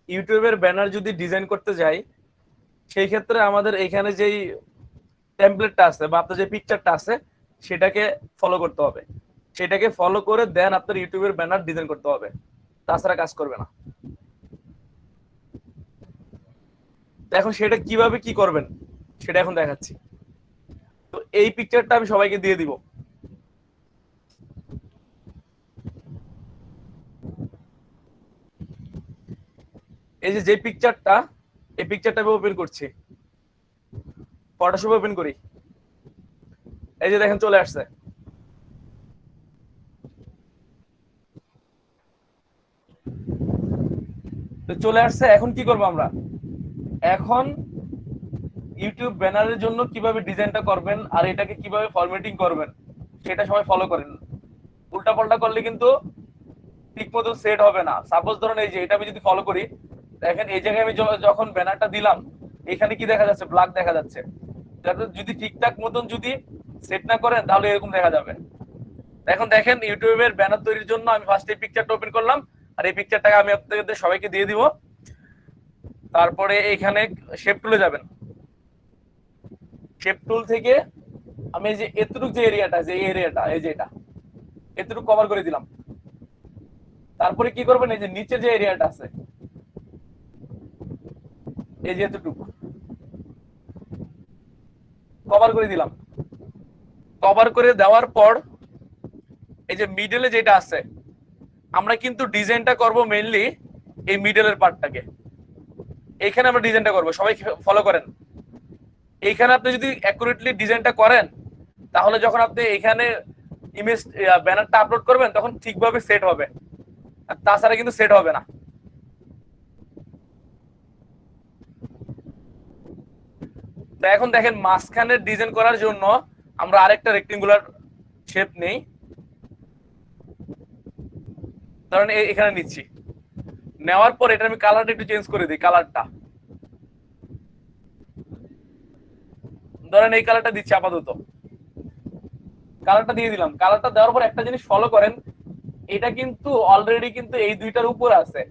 ইউটিউবের ব্যানার যদি ডিজাইন করতে যাই, সেই ক্ষেত্রে আমাদের এখানে যেই টেমপ্লেটটা আছে বা আপনার যে পিকচারটা আছে সেটাকে ফলো করতে হবে। সেটাকে ফলো করে দেন আপনার ইউটিউবের ব্যানার ডিজাইন করতে হবে, তাছাড়া কাজ করবে না। এখন সেটা কিভাবে কি করবেন সেটা এখন দেখাচ্ছি। তো এই পিকচারটা আমি সবাইকে দিয়ে দিব। এই যে পিকচারটা, এই পিকচারটা আমি ওপেন করছি, ফটোশপ ওপেন করি। এই যে দেখেন চলে আসছে। তো চলে আসছে, এখন কি করবো আমরা? এখন ইউটিউব ব্যানারের জন্য কিভাবে ডিজাইনটা করবেন আর এটাকে কিভাবে ফরম্যাটিং করবেন সেটা সবাই ফলো করেন। উল্টা পাল্টা করলে কিন্তু ঠিক মতো সেট হবে না। সাপোজ ধরুন এই যে এটা আমি যদি ফলো করি, দেখেন এই জায়গায় আমি যখন ব্যানারটা দিলাম, এখানে কি দেখা যাচ্ছে? ব্ল্যাক দেখা যাচ্ছে। যাতে যদি ঠিকঠাক মতন যদি সেট না করেন তাহলে এরকম দেখা যাবে। এখন দেখেন ইউটিউবের ব্যানার তৈরির জন্য আমি ফার্স্ট এই পিকচারটা ওপেন করলাম, আর এই পিকচারটাকে আমি আপনাদের সবাইকে দিয়ে দিব। তারপরে এখানে শেপ টুলে যাবেন। শেপ টুল থেকে আমি এই যে এতটুকু যে এরিয়াটা, যে এরিয়াটা এই যে এটা এতটুকু কভার করে দিলাম। তারপরে কি করবেন? এই যে নিচে যে এরিয়াটা আছে, এই যে এতটুকু কভার করে দিলাম। কভার করে দেওয়ার পর এই যে মিডলে যেটা আছে, আমরা কিন্তু ডিজাইনটা করব মেইনলি এই মিডলের পার্টটাকে। এইখানে আমরা ডিজাইনটা করব, সবাই ফলো করেন। এইখানে আপনি যদি অ্যাকুরেটলি ডিজাইনটা করেন, তাহলে যখন আপনি এখানে ইমেজ ব্যানারটা আপলোড করবেন তখন ঠিকভাবে সেট হবে, আর তাছাড়া কিন্তু সেট হবে না। তো এখন দেখেন মাঝখানের ডিজাইন করার জন্য আমরা আরেকটা রেক্টেঙ্গুলার শেপ নেই, ধরেন এখানে নিচ্ছি। নেওয়ার পর এটা আমি কালারটা একটু চেঞ্জ করে দিই, কালারটা ধরেন এই কালারটা দিচ্ছি আপাতত। কালারটা দিয়ে দিলাম। কালারটা দেওয়ার পর একটা জিনিস ফলো করেন, এটা কিন্তু অলরেডি কিন্তু এই দুইটার উপরে আছে।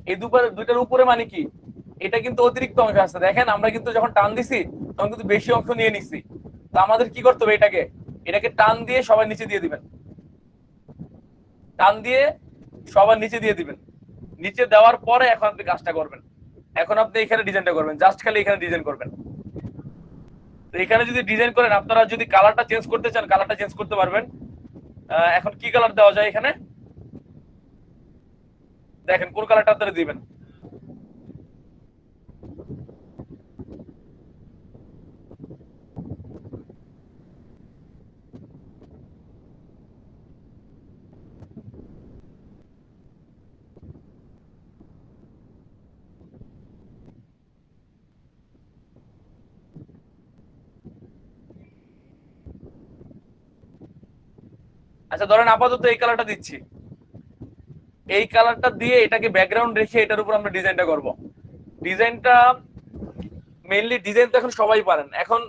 এই দুইটার উপরে মানে কি, এটা কিন্তু অতিরিক্ত অংশ আছে। দেখেন আমরা কিন্তু যখন টান দিছি তখন কিন্তু বেশি অংশ নিয়ে নিচ্ছি। তো আমাদের কি করতে হবে? এটাকে এটাকে টান দিয়ে সবার নিচে দিয়ে দিবেন। টান দিয়ে সবার নিচে দিয়ে দিবেন। নিচে দেওয়ার পরে এখন আপনি কাজটা করবেন। এখন আপনি এখানে ডিজাইনটা করবেন, জাস্ট খালি এখানে ডিজাইন করবেন। তো এখানে যদি ডিজাইন করেন, আপনারা যদি কালারটা চেঞ্জ করতে চান কালারটা চেঞ্জ করতে পারবেন। এখন কি কালার দেওয়া যায় এখানে? দেখেন কোন কালারটা আপনারা দিবেন। আচ্ছা ধরেন আপাতত এই কালারটা দিচ্ছি। এই কালারটা দিয়ে এটাকে ব্যাকগ্রাউন্ড রেখে এটার উপর আমরা ডিজাইনটা করব। ডিজাইনটা মেইনলি ডিজাইন তো এখন সবাই পারেন। এখন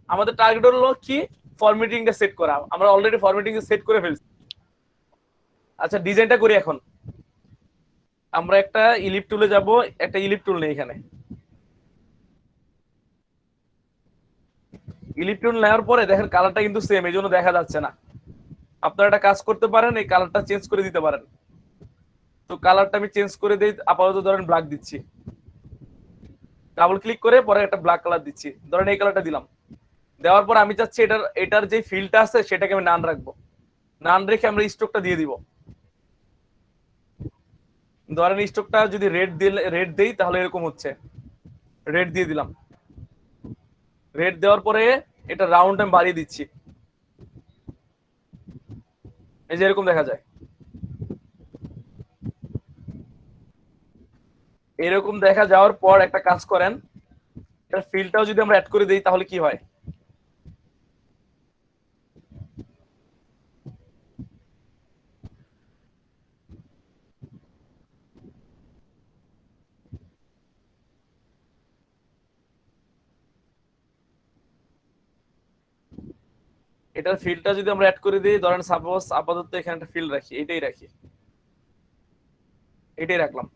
আমাদের টার্গেট হলো কি, ফরম্যাটিংটা সেট করা। আমরা অলরেডি ফরম্যাটিং সেট করে ফেলছি। আচ্ছা ডিজাইনটা করি এখন। আমরা একটা ইলিপ টুলে যাব, একটা ইলিপ টুল নেই এখানে। ইলিপ টুল নেওয়ার পরে দেখেন কালারটা কিন্তু সেম, এই জন্য দেখা যাচ্ছে না। আপনারা একটা কাজ করতে পারেন, এই কালারটা চেঞ্জ করে দিতে পারেন। তো কালারটা আমি চেঞ্জ করে দিই, আপাতত ধরেন ব্ল্যাক দিচ্ছি। ডাবল ক্লিক করে পরে একটা ব্ল্যাক কালার দিচ্ছি, ধরেন এই কালারটা দিলাম। দেওয়ার পর আমি চাচ্ছি এটার যে ফিলটা আছে সেটাকে আমি নান রাখবো। নান রেখে আমরা স্ট্রোকটা দিয়ে দিব। ধরেন স্ট্রোকটা যদি রেড দেই তাহলে এরকম হচ্ছে। রেড দিয়ে দিলাম। রেড দেওয়ার পরে এটা রাউন্ড আমি বাড়িয়ে দিচ্ছি, এই যে এরকম দেখা যায়। এরকম দেখা যাওয়ার পর একটা কাজ করেন, এটার ফিলটাও যদি আমরা অ্যাড করে দিই তাহলে কি হয়? এটার ফিলটা যদি আমরা অ্যাড করে দিই, ধরেন সাপোজ আপাতত এখানে একটা ফিল রাখি, এটাই রাখি, এটাই রাখলাম।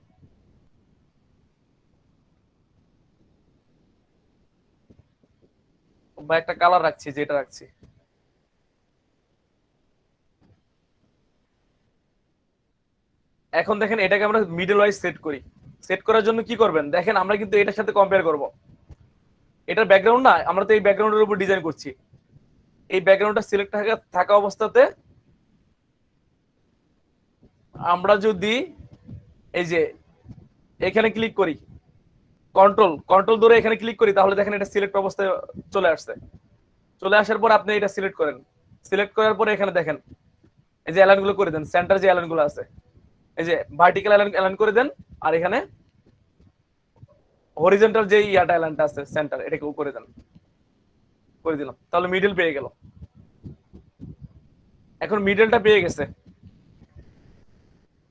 বা একটা কালার রাখছি, যেটা রাখছি। এখন দেখেন এটাকে আমরা মিডল ওয়াইজ সেট করি। সেট করার জন্য কি করবেন দেখেন, আমরা কিন্তু এটার সাথে কম্পেয়ার করব। এটার ব্যাকগ্রাউন্ড না, আমরা তো এই ব্যাকগ্রাউন্ডের উপর ডিজাইন করছি। এই ব্যাকগ্রাউন্ডটা সিলেক্ট থাকা অবস্থাতে আমরা যদি এই যে এখানে ক্লিক করি, কন্ট্রোল কন্ট্রোল ধরে এখানে ক্লিক করি, তাহলে দেখেন এটা সিলেক্ট অবস্থায় চলে আসছে। চলে আসার পর আপনি এটা সিলেক্ট করেন। সিলেক্ট করার পরে এখানে দেখেন এই যে অ্যালাইন গুলো করে দেন, সেন্টার যে অ্যালাইন গুলো আছে, এই যে ভার্টিক্যাল অ্যালাইন করে দেন, আর এখানে হরিজন্টাল যে ইয়াটা অ্যালাইনটা আছে সেন্টার, এটাকে করে দেন। করে দিলাম, তাহলে মিডল পেয়ে গেল। এখন মিডলটা পেয়ে গেছে।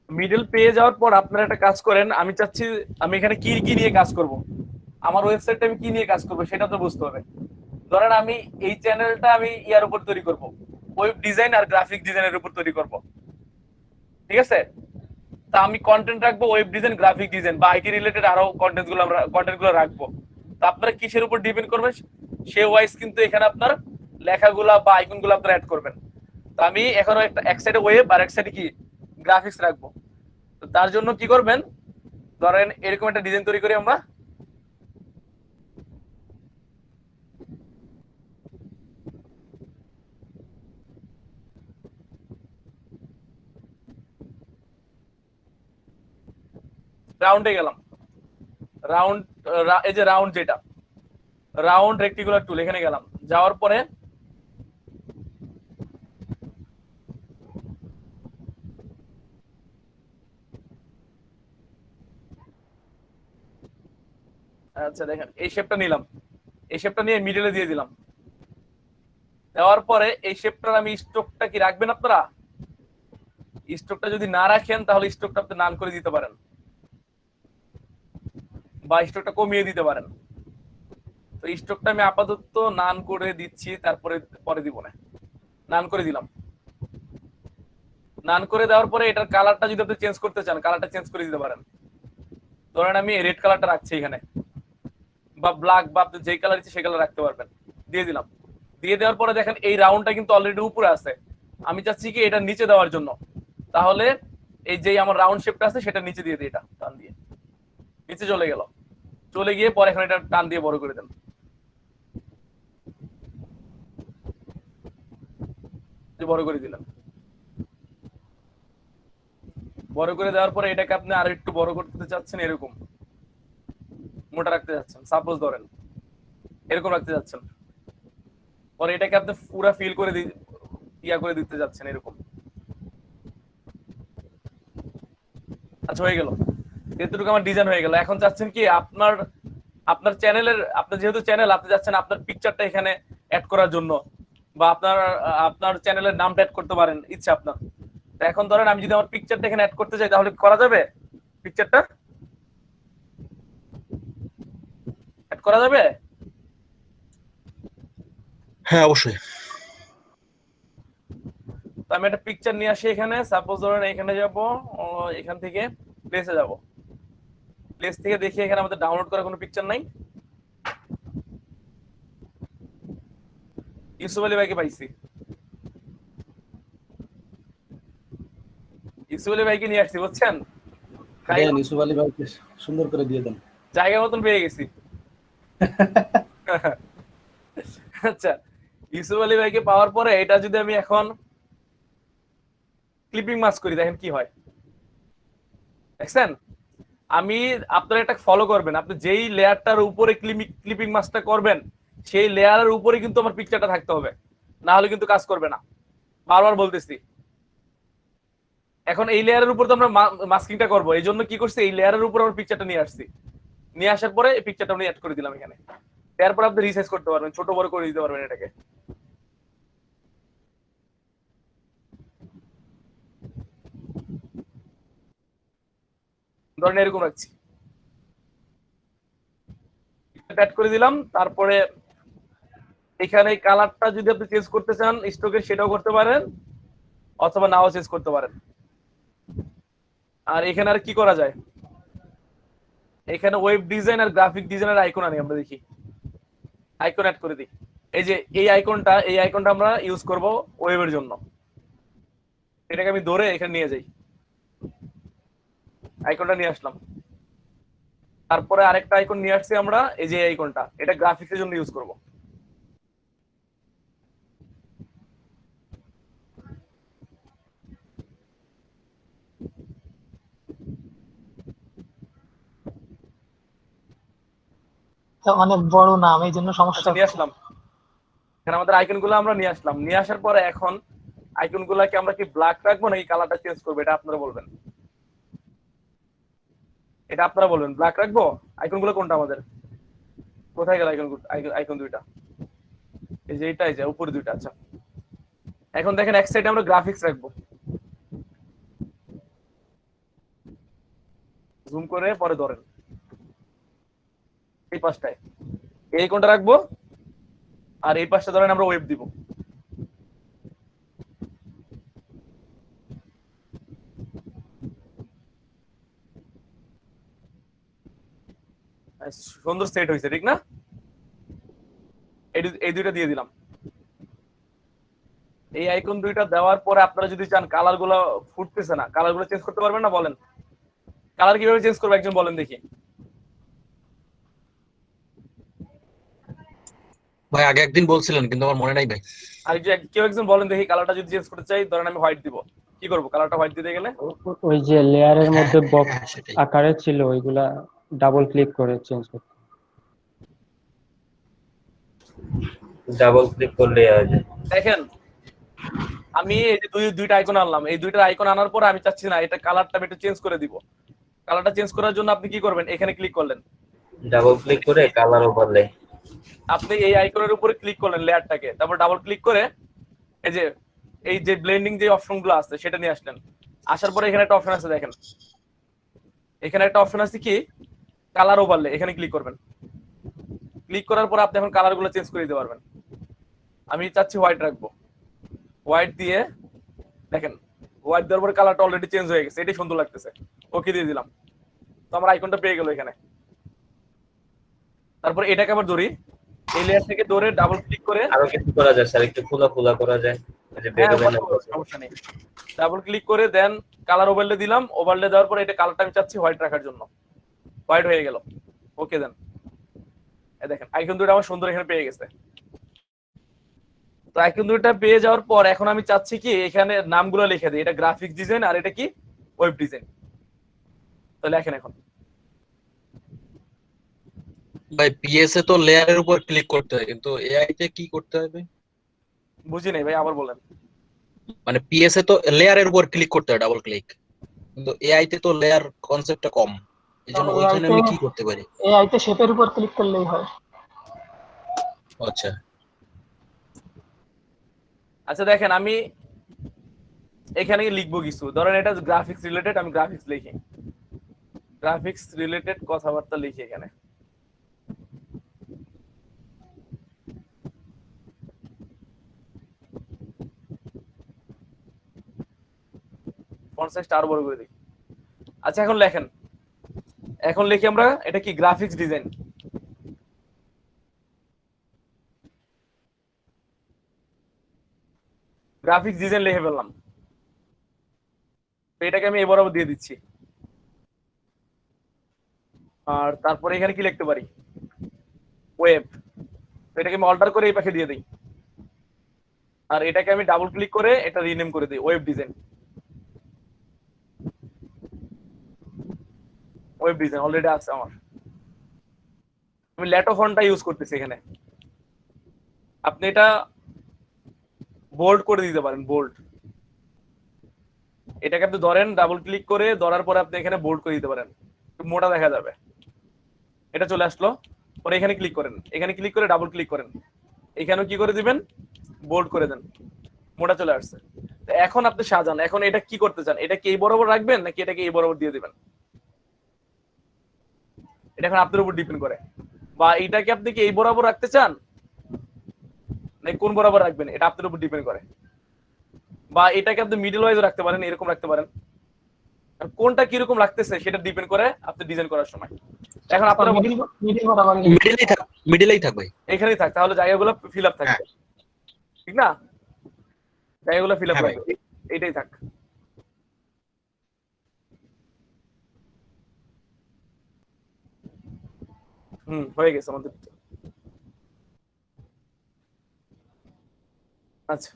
মিডল পেয়ে যাওয়ার পর আপনারা একটা কাজ করেন, আমি চাচ্ছি আমি এখানে কি কি নিয়ে কাজ করব, আমার ওয়েবসাইটটা আমি কি নিয়ে কাজ করব সেটা তো বুঝতে হবে। ধরেন আমি এই চ্যানেলটা আমি ইয়ার উপর তৈরি করব, ওয়েব ডিজাইন আর গ্রাফিক ডিজাইনের উপর তৈরি করব, ঠিক আছে? তা আমি কন্টেন্ট রাখবো ওয়েব ডিজাইন, গ্রাফিক ডিজাইন বা আইটি রিলেটেড আরো কন্টেন্ট গুলো রাখবো। তো আপনারা কিসের উপর ডিপেন্ড করবেন সে ওয়াইজ কিন্তু এখানে আপনার লেখাগুলা বা আইকন গুলো আপনারা অ্যাড করবেন। তো আমি এখনো একটা এক সাইডে ওয়েব আর এক সাইডে কি গ্রাফিক্স রাখবো। তো তার জন্য কি করবেন, ধরেন এরকম একটা ডিজাইন তৈরি করি আমরা। রাউন্ডে গেলাম, রাউন্ড, এই যে রাউন্ড, যেটা রাউন্ড রেক্টিকুলার টুল, এখানে গেলাম। যাওয়ার পরে আচ্ছা দেখেন এই শেপটা নিলাম, এই শেপটা নিয়ে মিডলে দিয়ে দিলাম। দেওয়ার পরে এই শেপটার আমি স্ট্রোকটা কি রাখবেন আপনারা? স্ট্রোকটা যদি না রাখেন তাহলে স্ট্রোকটা আপনি নান করে দিতে পারেন বা স্ট্রোকটা কমিয়ে দিতে পারেন। তো স্ট্রোকটা আমি আপাতত নান করে দিচ্ছি, তারপরে পরে দিব না। নান করে দিলাম। নান করে দেওয়ার পরে এটার কালারটা যদি আপনি চেঞ্জ করতে চান, কালারটা চেঞ্জ করে দিতে পারেন। ধরেন আমি রেড কালারটা রাখছি এখানে, বা ব্ল্যাক, বা আপনি যে কালার ইচ্ছে সেই কালার রাখতে পারবেন। দিয়ে দিলাম। দিয়ে দেওয়ার পরে দেখেন এই রাউন্ডটা কিন্তু অলরেডি উপরে আছে। আমি চাচ্ছি কি এটা নিচে দেওয়ার জন্য, তাহলে এই যে আমার রাউন্ড শেপটা আছে সেটা নিচে দিয়ে দিই, এটা টান দিয়ে নিচে চলে গেল। চলে গিয়ে পরে এখন এটা টান দিয়ে বড় করে দেন, বড় করে দিলাম। বড় করে দেওয়ার পরে এটাকে আপনি আরো একটু বড় করতে চাচ্ছেন, এরকম মোটা রাখতে যাচ্ছেন, সাপোজ ধরেন এরকম রাখতে যাচ্ছেন। পরে এটাকে আপনি পুরা ফিল করে ইয়া করে দিতে যাচ্ছেন এরকম। আচ্ছা হয়ে গেল, এতটুকু আমার ডিজাইন হয়ে গেল। এখন চাচ্ছেন কি আপনার আপনার চ্যানেলের, আপনার যেহেতু চ্যানেল, আপনি যাচ্ছেন আপনার পিকচারটা এখানে অ্যাড করার জন্য, বা আপনার আপনার চ্যানেলের নামটা অ্যাড করতে পারেন ইচ্ছা আপনার। তো এখন ধরেন আমি যদি আমার পিকচারটা এখানে অ্যাড করতে চাই, তাহলে করা যাবে? পিকচারটা অ্যাড করা যাবে? হ্যাঁ, অবশ্যই। তো আমি একটা পিকচার নিয়ে আসি এখানে, সাপোজ ধরেন এখানে যাব, এখান থেকে প্লেসে যাব। প্লেস থেকে দেখি এখানে আমাদের ডাউনলোড করা কোনো পিকচার নাই। ইউসুফ আলী ভাইকে পাইছি, ইউসুফ আলী ভাইকে নিয়ে আসছি, বুঝছেন? দেন ইউসুফ আলী ভাইকে সুন্দর করে দিয়ে দেন। জায়গা মতন পেয়ে গেছি। আচ্ছা, ইউসুফ আলী ভাইকে পাওয়ার পরে এটা যদি আমি এখন ক্লিপিং মাস্ক করি, দেখেন কি হয়, দেখছেন? আমি, আপনারা এটা ফলো করবেন, আপনি যেই লেয়ারটার উপরে ক্লিপিং মাস্কটা করবেন সেই লেয়ারের উপরে কিন্তু আমার পিকচারটা থাকতে হবে, না হলে কিন্তু কাজ করবে না। বারবার বলতেছি। এখন এই লেয়ারের উপর তো আমরা মাস্কিংটা করবো, এই জন্য কি করছি, এই লেয়ারের উপর আমরা পিকচারটা নিয়ে আসছি। নিয়ে আসার পরে এই পিকচারটা আমি অ্যাড করে দিলাম এখানে। তারপর আপনি রিসাইজ করতে পারবেন, ছোট বড় করে দিতে পারবেন এটাকে। ধরেন এরকম রাখছি, অ্যাড করে দিলাম। তারপরে এখানে কালারটা যদি আপনি চেঞ্জ করতে চান স্ট্রোকে, সেটাও করতে পারেন, অথবা নাও চেঞ্জ করতে পারেন। আর এখানে আর কি করা যায়, এখানে ওয়েব ডিজাইন আর গ্রাফিক ডিজাইনের আইকন আনি, আমরা দেখি আইকন অ্যাড করে দিই। এই যে এই আইকনটা আমরা ইউজ করব ওয়েবের জন্য। এটাকে আমি ধরে এখানে নিয়ে যাই, আইকনটা নিয়ে আসলাম। তারপরে আরেকটা আইকন নিয়ে আসছি আমরা, এই যে আইকনটা, এটা গ্রাফিক্সের জন্য ইউজ করব। অনেক বড় নাম, এই জন্য সমস্যা আচ্ছা, নিয়ে হচ্ছে। আসলাম। এখানে আমাদের আইকনগুলো আমরা নিয়ে আসলাম। নিয়ে আসার পরে এখন আইকনগুলোকে আমরা কি ব্ল্যাক রাখবো নাকি কালারটা চেঞ্জ করবো, এটা আপনারা বলবেন। এটা আপনারা বলবেন, ব্ল্যাক রাখবো। আইকনগুলো কোনটা আমাদের, কোথায় গেল আইকন? আইকন দুইটা, এই যে এইটা, এই যে উপরে দুইটা। আচ্ছা, এখন দেখেন এক সাইডে আমরা গ্রাফিক্স রাখবো। জুম করে পরে ধরেন এই পাশটায় এই আইকনটা রাখবো, আর এই পাশটা ধরেন আমরা ওয়েব দিব। সুন্দর সেট হয়েছে, ঠিক না? এই দুইটা দিয়ে দিলাম। এই আইকন দুইটা দেওয়ার পরে আপনারা যদি চান কালার গুলো ফুটতেছে না, কালার গুলো চেঞ্জ করতে পারবেন না? বলেন, কালার কিভাবে চেঞ্জ করবো একজন বলেন দেখি। ভাই আগে একদিন বলছিলেন কিন্তু আমার মনে নাই ভাই। আর কেউ একজন বলেন দেখি, কালারটা যদি চেঞ্জ করতে চাই, ধরেন আমি হোয়াইট দিব, কি করবো? কালারটা হোয়াইট দিতে গেলে ওই যে লেয়ারের হ্যাঁ মধ্যে বক্স হ্যাঁ সেটাই। আকারে ছিল, ওইগুলা ডাবল ক্লিক করে চেঞ্জ করতে। ডাবল ক্লিক করলে আসে। দেখেন, আমি এই যে দুইটা আইকন আনলাম, এই দুইটা আইকন আনার পর আমি চাচ্ছি না এটা কালারটা আমি একটু চেঞ্জ করে দিব। কালারটা চেঞ্জ করার জন্য আপনি কি করবেন? এখানে ক্লিক করলেন, ডাবল ক্লিক করে কালার ওভারলে। আপনি এই আইকনের উপরে ক্লিক করলেন লেয়ারটাকে, তারপর ডাবল ক্লিক করে এই যে ব্লেন্ডিং যে অপশনগুলো আছে সেটা নিয়ে আসলেন। আসার পরে এখানে একটা অপশন আছে, দেখেন এখানে একটা অপশন আছে কি কালার ওভারলে, এখানে ক্লিক করবেন। ক্লিক করার পর আপনি এখন কালারগুলো চেঞ্জ করে দিতে পারবেন। আমি চাচ্ছি হোয়াইট রাখবো, হোয়াইট দিয়ে দেখেন, হোয়াইট দেওয়ার পরে কালারটা অলরেডি চেঞ্জ হয়ে গেছে, এটাই সুন্দর লাগতেছে। ওকে দিয়ে দিলাম, তো আমার আইকনটা পেয়ে গেল এখানে। তারপর এটাকে আবার ধরি, এই লেয়ার থেকে ধরে ডাবল ক্লিক করে, আরো কিছু করা যায় স্যার, একটু খোলা খোলা করা যায়, এই যে হ্যাঁ বেরোবে না। সমস্যা নেই, ডাবল ক্লিক করে দেন কালার ওভারলে দিলাম। ওভারলে দেওয়ার পরে এটা কালারটা আমি চাচ্ছি হোয়াইট রাখার জন্য, হোয়াইট হয়ে গেল। ওকে দেন, এই দেখেন আইকন দুটো আমার সুন্দর এখানে পেয়ে গেছে। তো আইকন দুটো পেয়ে যাওয়ার পর এখন আমি চাচ্ছি কি এখানে নামগুলো লিখে দিই, এটা গ্রাফিক্স ডিজাইন আর এটা কি ওয়েব ডিজাইন। তো লেখেন এখন। ভাই পিএস এ তো লেয়ারের উপর ক্লিক করতে হয়, কিন্তু এআই তে কি করতে হবে? বুঝি নাই ভাই, আবার বলেন। মানে পিএস এ তো লেয়ারের উপর ক্লিক করতে হয় ডাবল ক্লিক, কিন্তু এআই তে তো লেয়ার কনসেপ্টটা কম, এই জন্য ওইখানে আমি কি করতে পারি? এআইতে শেপের উপর ক্লিক করলেই হয়। আচ্ছা আচ্ছা দেখেন, আমি এখানে লিখবো কিছু, ধরেন এটা গ্রাফিক্স রিলেটেড, আমি গ্রাফিক্স লিখি, গ্রাফিক্স রিলেটেড কথাবার্তা লিখি এখানে। ফন্ট সাইজটা আরো বড় করে দিই। আচ্ছা এখন লেখেন, এখন লিখি আমরা এটা কি গ্রাফিক্স ডিজাইন। গ্রাফিক্স ডিজাইন লিখে ফেললাম, তো এটাকে আমি এই বরাবর দিয়ে দিচ্ছি। আর তারপরে এখানে কি লিখতে পারি? ওয়েব। তো এটাকে আমি অল্টার করে এই পাশে দিয়ে দিই, আর এটাকে আমি ডাবল ক্লিক করে এটা রিনেম করে দিই web design. Web design already আছে আমার, আমি ল্যাটো ফন্টটা ইউজ করতেছি এখানে। আপনি এটা বোল্ড করে দিতে পারেন, বোল্ড। এটাকে আপনি ধরেন ডাবল ক্লিক করে, ধরার পরে আপনি এখানে বোল্ড করে দিতে পারেন, মোটা দেখা যাবে। এটা চলে আসলো, পরে এখানে ক্লিক করেন, এখানে ক্লিক করে ডাবল ক্লিক করেন, এখানেও কি করে দিবেন? বোল্ড করে দেন, মোটা চলে আসছে। তো এখন আপনি সাজান, এখন এটা কি করতে চান? এটা কি এই বরাবর রাখবেন নাকি এটাকে এই বরাবর দিয়ে দিবেন? এটা এখন আপনার উপর ডিপেন্ড করে। বা এটাকে আপনি কি এই বরাবর রাখতে চান নাকি কোন বরাবর রাখবেন, এটা আপনার উপর ডিপেন্ড করে। বা এটাকে আপনি মিডল ওয়াইজ রাখতে পারেন, এরকম রাখতে পারেন। কোনটা কিরকম লাগতেছে সেটা ডিপেন্ড করে আপনি ডিজাইন করার সময়। এখন আপনারা মিডিল বরাবর মিডলেই থাক, মিডিলেই থাকবে। এখানেই থাক, তাহলে জায়গাগুলো ফিল আপ হ্যাঁ থাকবে, ঠিক না? জায়গাগুলো ফিল আপ হ্যাঁ ভাই। থাকবে, এইটাই থাক। হয়ে গেছে আমাদের। আচ্ছা,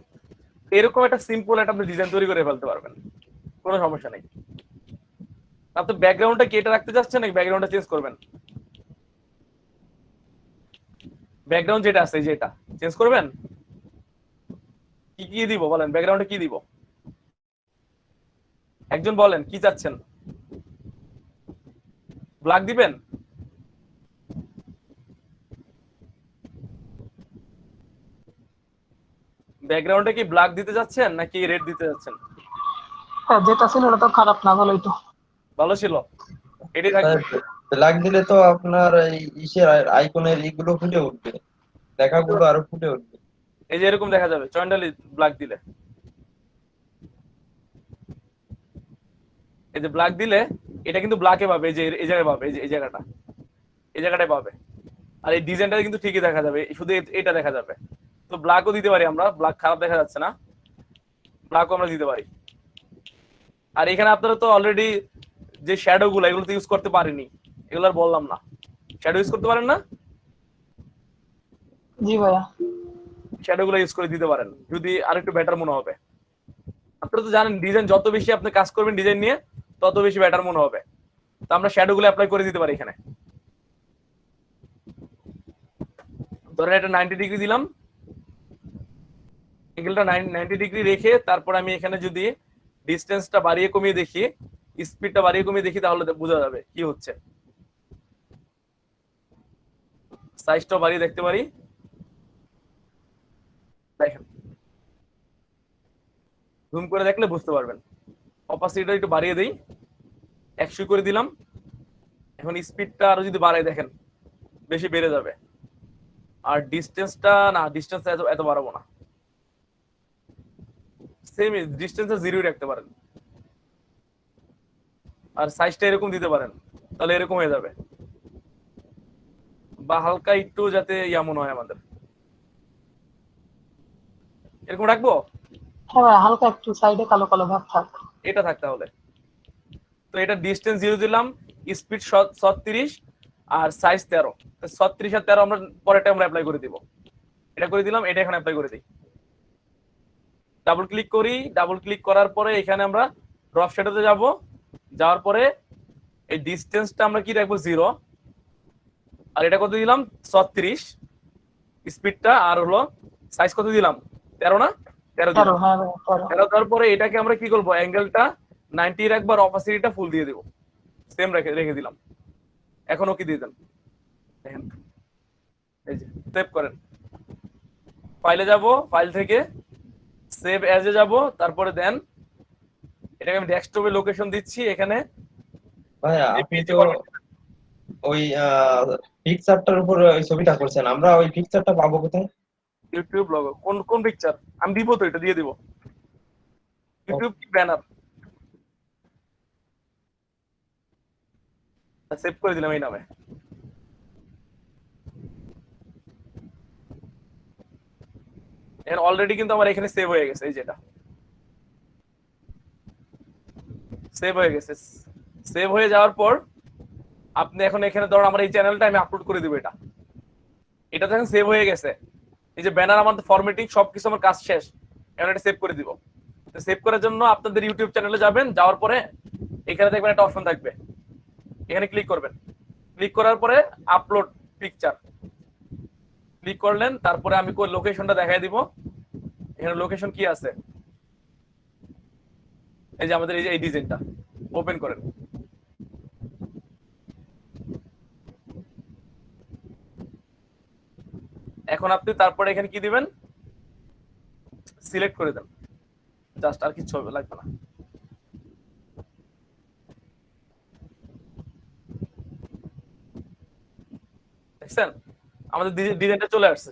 এরকম একটা সিম্পল একটা আপনি ডিজাইন তৈরি করে ফেলতে পারবেন, কোনো সমস্যা নেই। আপনি ব্যাকগ্রাউন্ডটা কি এটা রাখতে চাচ্ছেন নাকি ব্যাকগ্রাউন্ডটা চেঞ্জ করবেন? ব্যাকগ্রাউন্ড যেটা আছে এই যে এটা চেঞ্জ করবেন? কি কি দিব বলেন, ব্যাকগ্রাউন্ডে কি দিব? একজন বলেন কি চাচ্ছেন? ব্ল্যাক দিবেন? ব্যাকগ্রাউন্ডে কি ব্ল্যাক দিতে যাচ্ছেন নাকি রেড দিতে যাচ্ছেন? হ্যাঁ, যেটা ছিল ওটা তো খারাপ না, ভালোই তো। ভালো ছিল, এটাই থাকবে। ব্ল্যাক দিলে তো আপনার এই ইসের আইকনের এইগুলো ফুটে উঠবে, লেখাগুলো আরো ফুটে উঠবে। এই যে এরকম দেখা যাবে চয়নডালি ব্ল্যাক দিলে, এই যে ব্ল্যাক দিলে এটা কিন্তু ব্ল্যাকে পাবে, এই যে এই জায়গায় পাবে, এই যে এই জায়গাটা, এই জায়গাটায় পাবে। আর এই ডিজাইনটা কিন্তু ঠিকই দেখা যাবে, শুধু এটা দেখা যাবে। তো ব্ল্যাকও দিতে পারি আমরা, ব্ল্যাক খারাপ দেখা যাচ্ছে না, ব্ল্যাকও আমরা দিতে পারি। আর এখানে আপনারা তো অলরেডি যে শ্যাডো গুলো এগুলো তো ইউজ করতে পারেনি, এগুলো আর বললাম না। শ্যাডো ইউজ করতে পারেন না? জি ভাইয়া। শ্যাডো গুলো ইউজ করে দিতে পারেন যদি আরেকটু বেটার মনে হবে। আপনারা তো জানেন ডিজাইন যত বেশি আপনি কাজ করবেন ডিজাইন নিয়ে তত বেশি বেটার মনে হবে। তো আমরা শ্যাডো গুলো অ্যাপ্লাই করে দিতে পারি এখানে। ধরেন এটা 90 ডিগ্রি দিলাম, অ্যাঙ্গেলটা 90 ডিগ্রি রেখে তারপর আমি এখানে যদি ডিসটেন্সটা বাড়িয়ে কমিয়ে দেখি, স্পিডটা বাড়িয়ে কমিয়ে দেখি, তাহলে বোঝা যাবে কি হচ্ছে। সাইজটাও বাড়িয়ে দেখতে পারি, দেখেন জুম করে দেখলে বুঝতে পারবেন। অপাসিটিটা একটু বাড়িয়ে দেই, 100 করে দিলাম। এখন স্পিডটা আরো যদি বাড়াই দেখেন বেশি বেড়ে যাবে। আর ডিসটেন্সটা না, ডিসটেন্স এত এত বাড়াবো না, সেম ডিসটেন্সে 0 রাখতে পারেন। আর সাইজটা এরকম দিতে পারেন, তাহলে এরকম হয়ে যাবে। বা হালকা একটু যাতে ইয়া মনে হয় আমাদের, এরকম রাখবো। হ্যাঁ ভাইয়া, হালকা একটু সাইডে কালো কালো ভাব থাক। এটা থাক তাহলে। তো এটা ডিসটেন্স 0 দিলাম, স্পিড 36 আর সাইজ 13। 36 আর 13 আমরা পরেরটা আমরা অ্যাপ্লাই করে দিব। এটা করে দিলাম, এটা এখানে অ্যাপ্লাই করে দিই। ডাবল ক্লিক করি, ডাবল ক্লিক করার পরে এখানে আমরা ড্রপ শ্যাডোতে যাব, যাওয়ার পরে এই ডিসটেন্সটা আমরা কি রাখবো 0, আর এটা কত দিলাম 36 স্পিডটা, আর হলো সাইজ কত দিলাম 13 না, 13 দিলাম। হ্যাঁ ভাইয়া, 13। 13 দেওয়ার পরে এটাকে আমরা কি করবো, অ্যাঙ্গেলটা 90 রাখবো আর অপাসিটিটা ফুল দিয়ে দিব, সেম রেখে দিলাম। এখন ওকে দিয়ে দেন, দেখেন এই যে সেভ করেন। ফাইলে যাব, ফাইল থেকে সেভ অ্যাজে যাব, তারপরে দেন এটাকে আমি ডেস্কটপে লোকেশন দিচ্ছি এখানে। ভাইয়া আপনি তো ওই পিকচারটার উপর ওই ছবিটা করছেন, আমরা ওই পিকচারটা পাবো কোথায়? ইউটিউব লগো কোন কোন পিকচার আমি দিব, তো এটা দিয়ে দিব। ইউটিউব ব্যানার সেভ করে দিলাম এই নামে। এখানে অলরেডি কিন্তু আমার এখানে সেভ হয়ে গেছে, এই যেটা সেভ হয়ে গেছে। সেভ হয়ে যাওয়ার পর আপনি এখন এখানে ধরুন আমার এই চ্যানেলটা আমি আপলোড করে দিব, এটা এটা যখন সেভ হয়ে গেছে, এই যে ব্যানার আমার ফরম্যাটিং সবকিছু আমার কাজ শেষ, এখন এটা সেভ করে দিব। তো সেভ করার জন্য আপনাদের ইউটিউব চ্যানেলে যাবেন, যাওয়ার পরে এখানে দেখবেন একটা অপশন থাকবে, এখানে ক্লিক করবেন। ক্লিক করার পরে আপলোড পিকচার ক্লিক করলেন, তারপরে আমি লোকেশনটা দেখাই দিব। এখানে লোকেশন কি আছে, এই যে আমাদের এই যে এই ডিজাইনটা ওপেন করেন। এখন আপনি তারপরে এখানে কি দিবেন, সিলেক্ট করে দেন, জাস্ট, আর কিছু হবে লাগবে না। দেখছেন আমাদের ডিজাইনটা চলে আসছে।